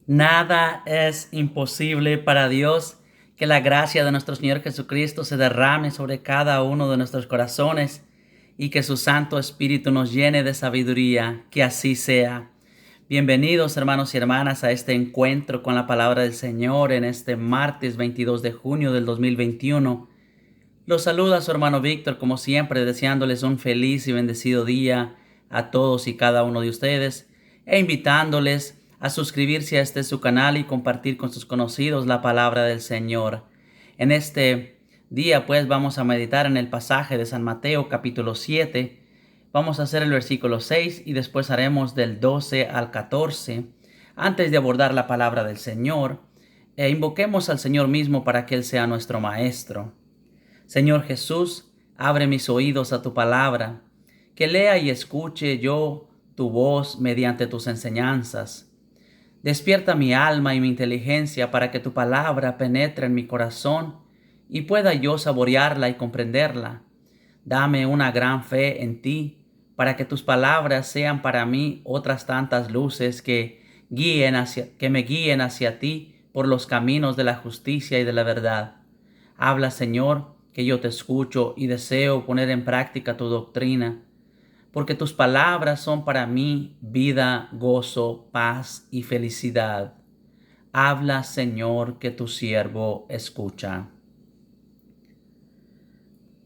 Nada es imposible para Dios. Que la gracia de nuestro Señor Jesucristo se derrame sobre cada uno de nuestros corazones y que su Santo Espíritu nos llene de sabiduría. Que así sea. Bienvenidos, hermanos y hermanas, a este encuentro con la palabra del Señor en este martes 22 de junio del 2021. Los saluda su hermano Víctor, como siempre, deseándoles un feliz y bendecido día a todos y cada uno de ustedes e invitándoles a suscribirse a este su canal y compartir con sus conocidos la palabra del Señor. En este día, pues, vamos a meditar en el pasaje de San Mateo, capítulo 7. Vamos a hacer el versículo 6 y después haremos del 12 al 14. Antes de abordar la palabra del Señor, invoquemos al Señor mismo para que Él sea nuestro Maestro. Señor Jesús, abre mis oídos a tu palabra, que lea y escuche yo tu voz mediante tus enseñanzas. Despierta mi alma y mi inteligencia para que tu palabra penetre en mi corazón y pueda yo saborearla y comprenderla. Dame una gran fe en ti, para que tus palabras sean para mí otras tantas luces que me guíen hacia ti por los caminos de la justicia y de la verdad. Habla, Señor, que yo te escucho y deseo poner en práctica tu doctrina, porque tus palabras son para mí vida, gozo, paz y felicidad. Habla, Señor, que tu siervo escucha.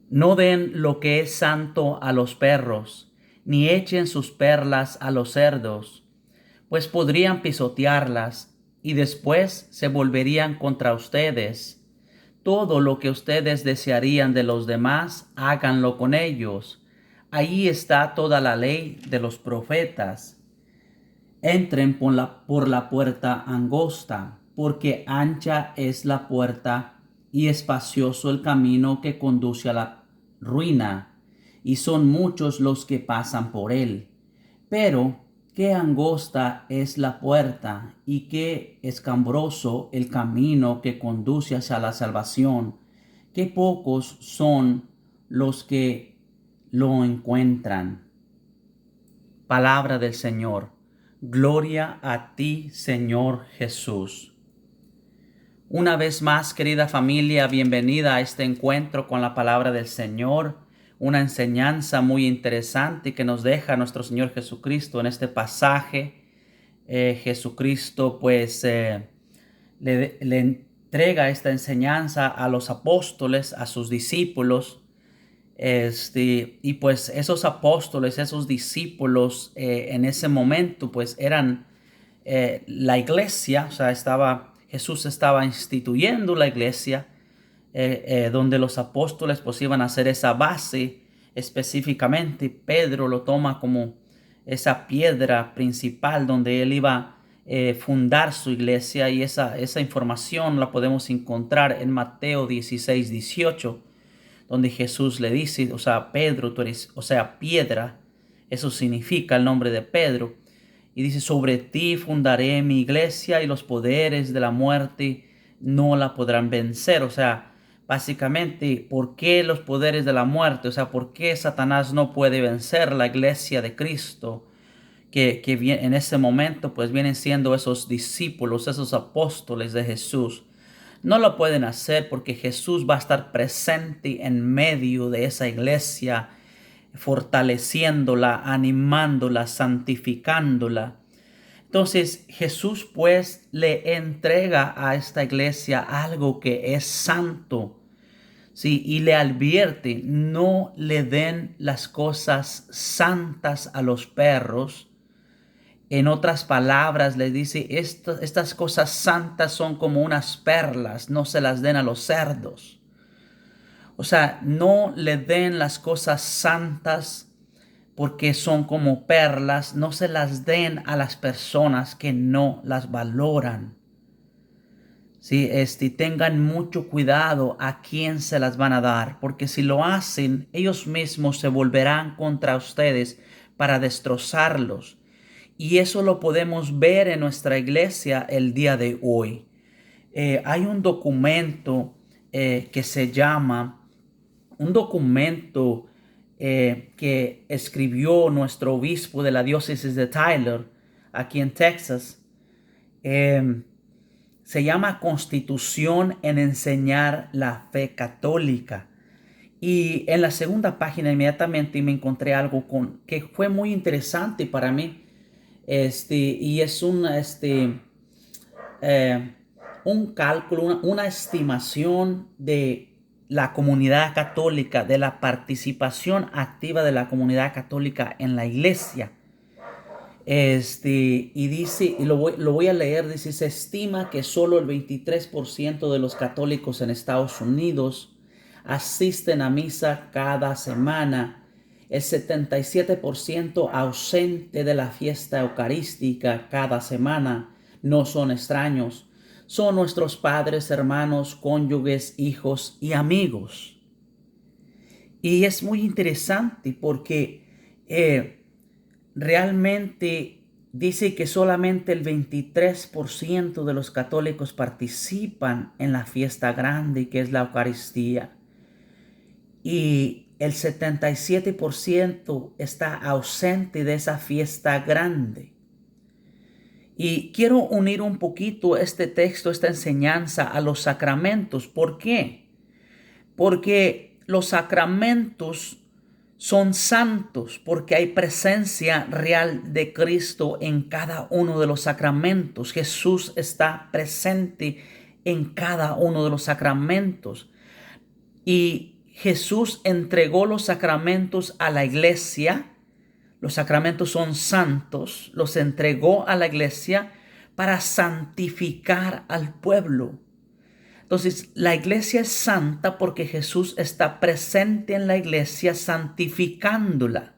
No den lo que es santo a los perros, ni echen sus perlas a los cerdos, pues podrían pisotearlas y después se volverían contra ustedes. Todo lo que ustedes desearían de los demás, háganlo con ellos. Ahí está toda la ley de los profetas. Entren por la puerta angosta, porque ancha es la puerta y espacioso el camino que conduce a la ruina, y son muchos los que pasan por él. Pero qué angosta es la puerta y qué escabroso el camino que conduce hacia la salvación. Qué pocos son los que lo encuentran. Palabra del Señor. Gloria a ti, Señor Jesús. Una vez más, querida familia, bienvenida a este encuentro con la palabra del Señor. Una enseñanza muy interesante que nos deja nuestro Señor Jesucristo en este pasaje. Jesucristo le entrega esta enseñanza a los apóstoles, a sus discípulos. Y pues esos apóstoles, esos discípulos en ese momento pues eran la iglesia. O sea, Jesús estaba instituyendo la iglesia, donde los apóstoles pues iban a hacer esa base. Específicamente Pedro lo toma como esa piedra principal donde él iba a fundar su iglesia, y esa información la podemos encontrar en Mateo 16:18, donde Jesús le dice, o sea, Pedro, tú eres, o sea, piedra. Eso significa el nombre de Pedro. Y dice, sobre ti fundaré mi iglesia y los poderes de la muerte no la podrán vencer. O sea, básicamente, ¿por qué los poderes de la muerte? O sea, ¿por qué Satanás no puede vencer la iglesia de Cristo? Que en ese momento pues vienen siendo esos discípulos, esos apóstoles de Jesús. No lo pueden hacer porque Jesús va a estar presente en medio de esa iglesia, fortaleciéndola, animándola, santificándola. Entonces Jesús pues le entrega a esta iglesia algo que es santo, ¿sí? Y le advierte, no le den las cosas santas a los perros. En otras palabras, les dice, estas cosas santas son como unas perlas, no se las den a los cerdos. O sea, no le den las cosas santas porque son como perlas, no se las den a las personas que no las valoran. Sí, tengan mucho cuidado a quién se las van a dar, porque si lo hacen, ellos mismos se volverán contra ustedes para destrozarlos. Y eso lo podemos ver en nuestra iglesia el día de hoy. Hay un documento que se llama, un documento que escribió nuestro obispo de la diócesis de Tyler, aquí en Texas. eh, se llama Constitución en enseñar la fe católica. Y en la segunda página inmediatamente me encontré algo que fue muy interesante para mí. Y es un cálculo, una estimación de la comunidad católica, de la participación activa de la comunidad católica en la iglesia. Y dice, y lo voy a leer, dice, se estima que solo el 23% de los católicos en Estados Unidos asisten a misa cada semana. El 77% ausente de la fiesta eucarística cada semana. No son extraños, son nuestros padres, hermanos, cónyuges, hijos y amigos. Y es muy interesante porque realmente dice que solamente el 23% de los católicos participan en la fiesta grande que es la Eucaristía. Y el 77% está ausente de esa fiesta grande. Y quiero unir un poquito este texto, esta enseñanza a los sacramentos. ¿Por qué? Porque los sacramentos son santos, porque hay presencia real de Cristo en cada uno de los sacramentos. Jesús está presente en cada uno de los sacramentos. Y Jesús entregó los sacramentos a la iglesia. Los sacramentos son santos. Los entregó a la iglesia para santificar al pueblo. Entonces, la iglesia es santa porque Jesús está presente en la iglesia santificándola.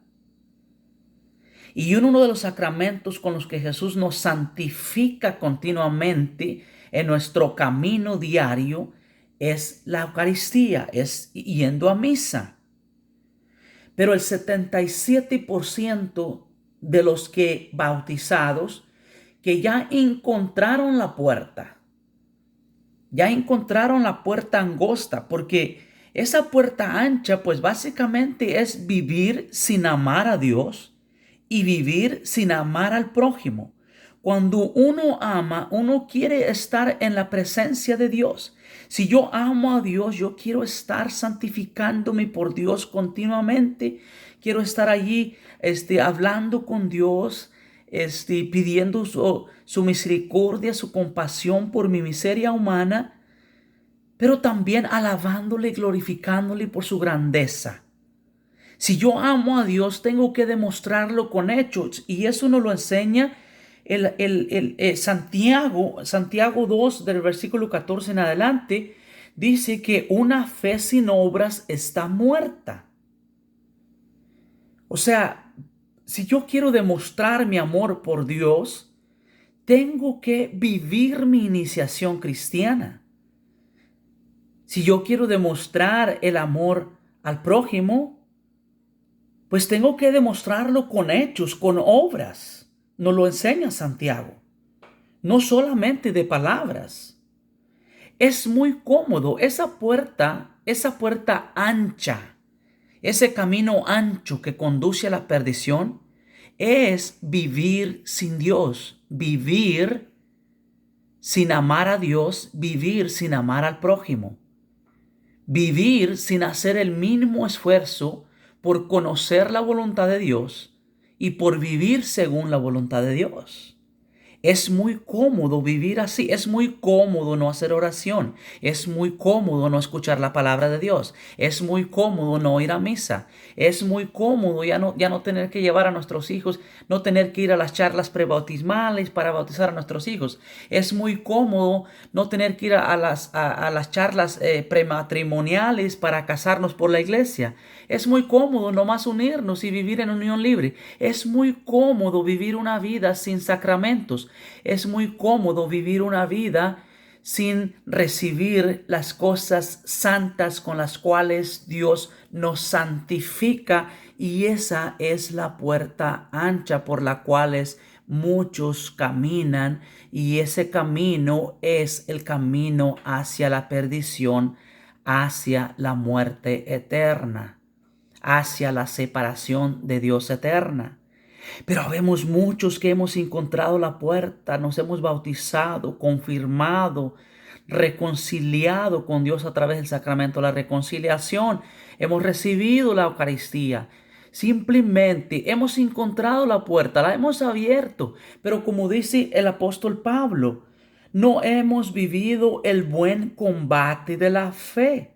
Y uno de los sacramentos con los que Jesús nos santifica continuamente en nuestro camino diario es la Eucaristía, es yendo a misa. Pero el 77% de los que bautizados que ya encontraron la puerta, angosta, porque esa puerta ancha pues básicamente es vivir sin amar a Dios y vivir sin amar al prójimo. Cuando uno ama, uno quiere estar en la presencia de Dios. Si yo amo a Dios, yo quiero estar santificándome por Dios continuamente. Quiero estar allí hablando con Dios, pidiendo su misericordia, su compasión por mi miseria humana, pero también alabándole y glorificándole por su grandeza. Si yo amo a Dios, tengo que demostrarlo con hechos, y eso nos lo enseña Santiago 2, del versículo 14 en adelante, dice que una fe sin obras está muerta. O sea, si yo quiero demostrar mi amor por Dios, tengo que vivir mi iniciación cristiana. Si yo quiero demostrar el amor al prójimo, pues tengo que demostrarlo con hechos, con obras. Nos lo enseña Santiago, no solamente de palabras. Es muy cómodo esa puerta ancha, ese camino ancho que conduce a la perdición, es vivir sin Dios, vivir sin amar a Dios, vivir sin amar al prójimo, vivir sin hacer el mínimo esfuerzo por conocer la voluntad de Dios y por vivir según la voluntad de Dios. Es muy cómodo vivir así, es muy cómodo no hacer oración, es muy cómodo no escuchar la palabra de Dios, es muy cómodo no ir a misa, es muy cómodo ya no tener que llevar a nuestros hijos, no tener que ir a las charlas prebautismales para bautizar a nuestros hijos, es muy cómodo no tener que ir a las charlas prematrimoniales para casarnos por la iglesia, es muy cómodo nomás unirnos y vivir en unión libre, es muy cómodo vivir una vida sin sacramentos. Es muy cómodo vivir una vida sin recibir las cosas santas con las cuales Dios nos santifica, y esa es la puerta ancha por la cual muchos caminan, y ese camino es el camino hacia la perdición, hacia la muerte eterna, hacia la separación de Dios eterna. Pero habemos muchos que hemos encontrado la puerta, nos hemos bautizado, confirmado, reconciliado con Dios a través del sacramento de la reconciliación. Hemos recibido la Eucaristía. Simplemente hemos encontrado la puerta, la hemos abierto. Pero como dice el apóstol Pablo, no hemos vivido el buen combate de la fe.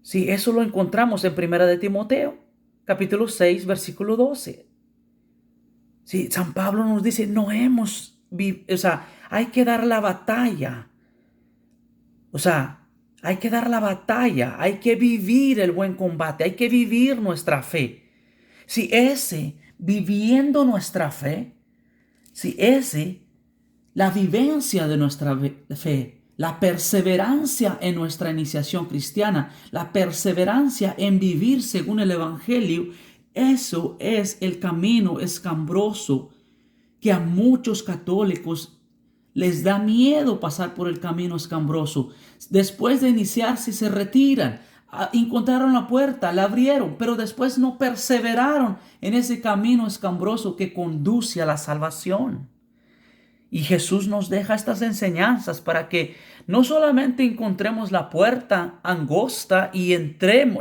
Sí, eso lo encontramos en 1 de Timoteo, capítulo 6, versículo 12. Sí, San Pablo nos dice, hay que dar la batalla. Hay que dar la batalla, hay que vivir el buen combate, hay que vivir nuestra fe. Si viviendo nuestra fe, la vivencia de nuestra fe, la perseverancia en nuestra iniciación cristiana, la perseverancia en vivir según el Evangelio, eso es el camino escabroso que a muchos católicos les da miedo pasar por el camino escabroso. Después de iniciarse se retiran, encontraron la puerta, la abrieron, pero después no perseveraron en ese camino escabroso que conduce a la salvación. Y Jesús nos deja estas enseñanzas para que no solamente encontremos la puerta angosta y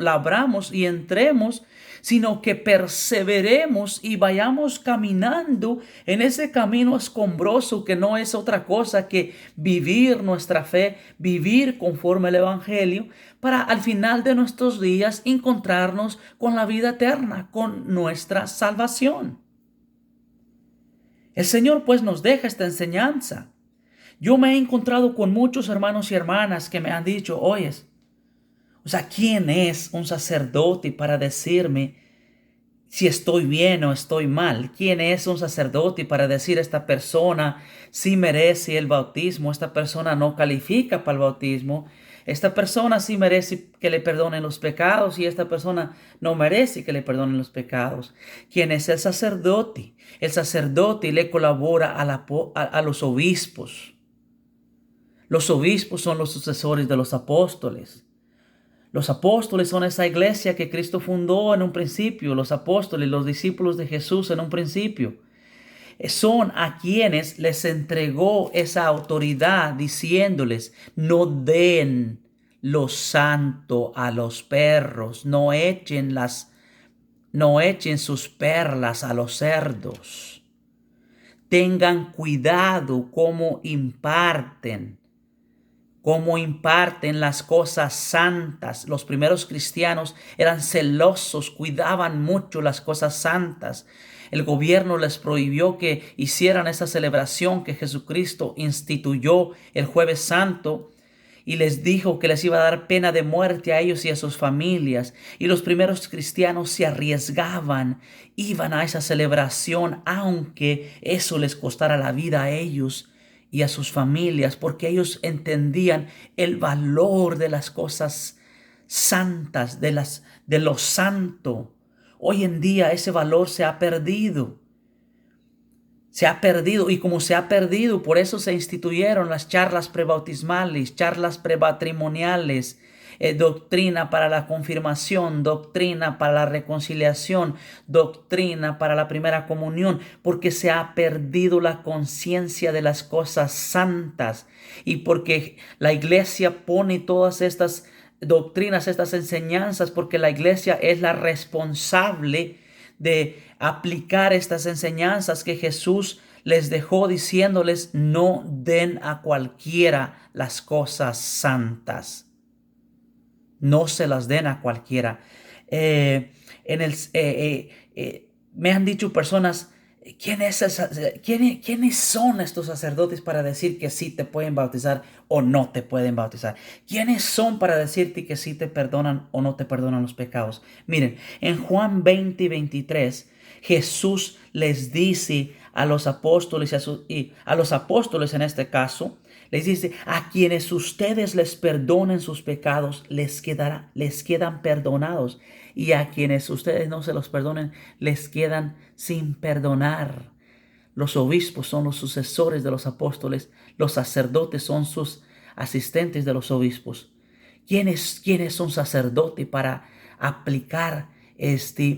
la abramos y entremos, sino que perseveremos y vayamos caminando en ese camino escombroso que no es otra cosa que vivir nuestra fe, vivir conforme al Evangelio, para al final de nuestros días encontrarnos con la vida eterna, con nuestra salvación. El Señor pues nos deja esta enseñanza. Yo me he encontrado con muchos hermanos y hermanas que me han dicho, oyes, ¿quién es un sacerdote para decirme si estoy bien o estoy mal? ¿Quién es un sacerdote para decir esta persona sí merece el bautismo, esta persona no califica para el bautismo? Esta persona sí merece que le perdonen los pecados y esta persona no merece que le perdonen los pecados. ¿Quién es el sacerdote? El sacerdote le colabora a los obispos. Los obispos son los sucesores de los apóstoles. Los apóstoles son esa iglesia que Cristo fundó en un principio. Los apóstoles, los discípulos de Jesús en un principio. Son a quienes les entregó esa autoridad diciéndoles, no den lo santo a los perros, no echen sus perlas a los cerdos. Tengan cuidado cómo imparten las cosas santas. Los primeros cristianos eran celosos, cuidaban mucho las cosas santas. El gobierno les prohibió que hicieran esa celebración que Jesucristo instituyó el Jueves Santo y les dijo que les iba a dar pena de muerte a ellos y a sus familias. Y los primeros cristianos se arriesgaban, iban a esa celebración, aunque eso les costara la vida a ellos y a sus familias, porque ellos entendían el valor de las cosas santas, de lo santo. Hoy en día ese valor se ha perdido. Y como se ha perdido, por eso se instituyeron las charlas prebautismales, charlas prematrimoniales, doctrina para la confirmación, doctrina para la reconciliación, doctrina para la primera comunión, porque se ha perdido la conciencia de las cosas santas y porque la iglesia pone todas estas doctrinas, estas enseñanzas, porque la iglesia es la responsable de aplicar estas enseñanzas que Jesús les dejó diciéndoles, no den a cualquiera las cosas santas. No se las den a cualquiera. Me han dicho personas, ¿quiénes son estos sacerdotes para decir que sí te pueden bautizar o no te pueden bautizar? ¿Quiénes son para decirte que sí te perdonan o no te perdonan los pecados? Miren, en Juan 20 y 23, Jesús les dice a los apóstoles y a los apóstoles en este caso, les dice, a quienes ustedes les perdonen sus pecados, les quedan perdonados. Y a quienes ustedes no se los perdonen, les quedan sin perdonar. Los obispos son los sucesores de los apóstoles. Los sacerdotes son sus asistentes de los obispos. ¿Quién es un sacerdote para aplicar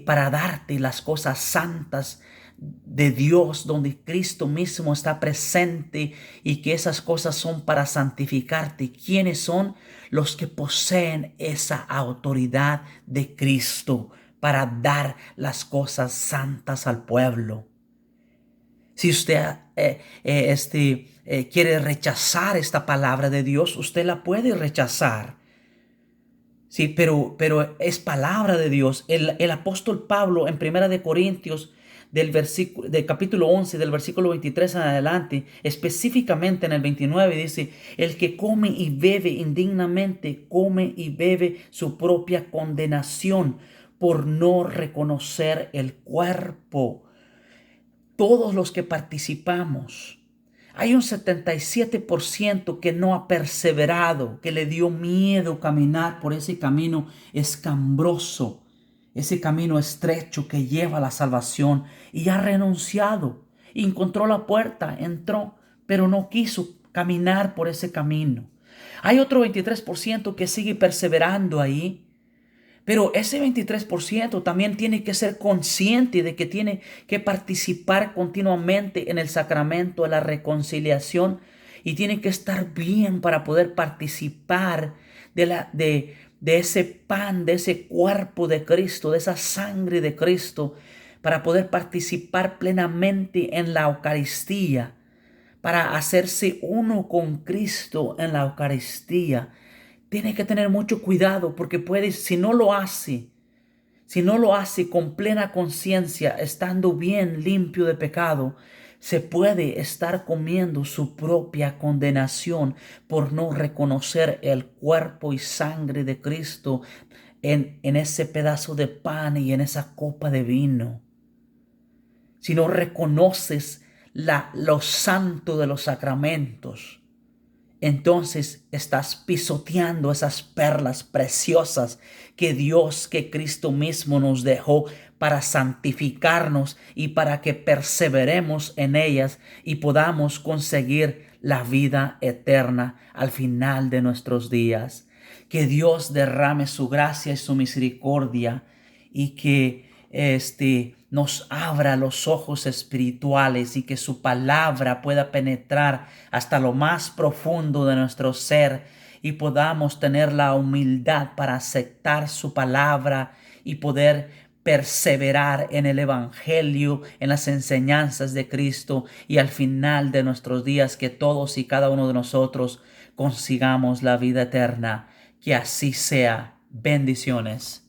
para darte las cosas santas de Dios, donde Cristo mismo está presente, y que esas cosas son para santificarte. ¿Quiénes son? Los que poseen esa autoridad de Cristo para dar las cosas santas al pueblo. Si usted quiere rechazar esta palabra de Dios, usted la puede rechazar. Sí, pero es palabra de Dios. El apóstol Pablo en Primera de Corintios, del capítulo 11, del versículo 23 en adelante, específicamente en el 29, dice: el que come y bebe indignamente, come y bebe su propia condenación por no reconocer el cuerpo. Todos los que participamos, hay un 77% que no ha perseverado, que le dio miedo caminar por ese camino escambroso, ese camino estrecho que lleva a la salvación, y ha renunciado. Encontró la puerta, entró, pero no quiso caminar por ese camino. Hay otro 23% que sigue perseverando ahí. Pero ese 23% también tiene que ser consciente de que tiene que participar continuamente en el sacramento de la reconciliación, y tiene que estar bien para poder participar de ese pan, de ese cuerpo de Cristo, de esa sangre de Cristo, para poder participar plenamente en la Eucaristía, para hacerse uno con Cristo en la Eucaristía. Tiene que tener mucho cuidado, porque puede, si no lo hace con plena conciencia, estando bien limpio de pecado, se puede estar comiendo su propia condenación por no reconocer el cuerpo y sangre de Cristo en ese pedazo de pan y en esa copa de vino. Si no reconoces lo santo de los sacramentos, entonces estás pisoteando esas perlas preciosas que Dios, que Cristo mismo nos dejó para santificarnos y para que perseveremos en ellas y podamos conseguir la vida eterna al final de nuestros días. Que Dios derrame su gracia y su misericordia, y que nos abra los ojos espirituales, y que su palabra pueda penetrar hasta lo más profundo de nuestro ser, y podamos tener la humildad para aceptar su palabra y poder perseverar en el Evangelio, en las enseñanzas de Cristo, y al final de nuestros días que todos y cada uno de nosotros consigamos la vida eterna. Que así sea. Bendiciones.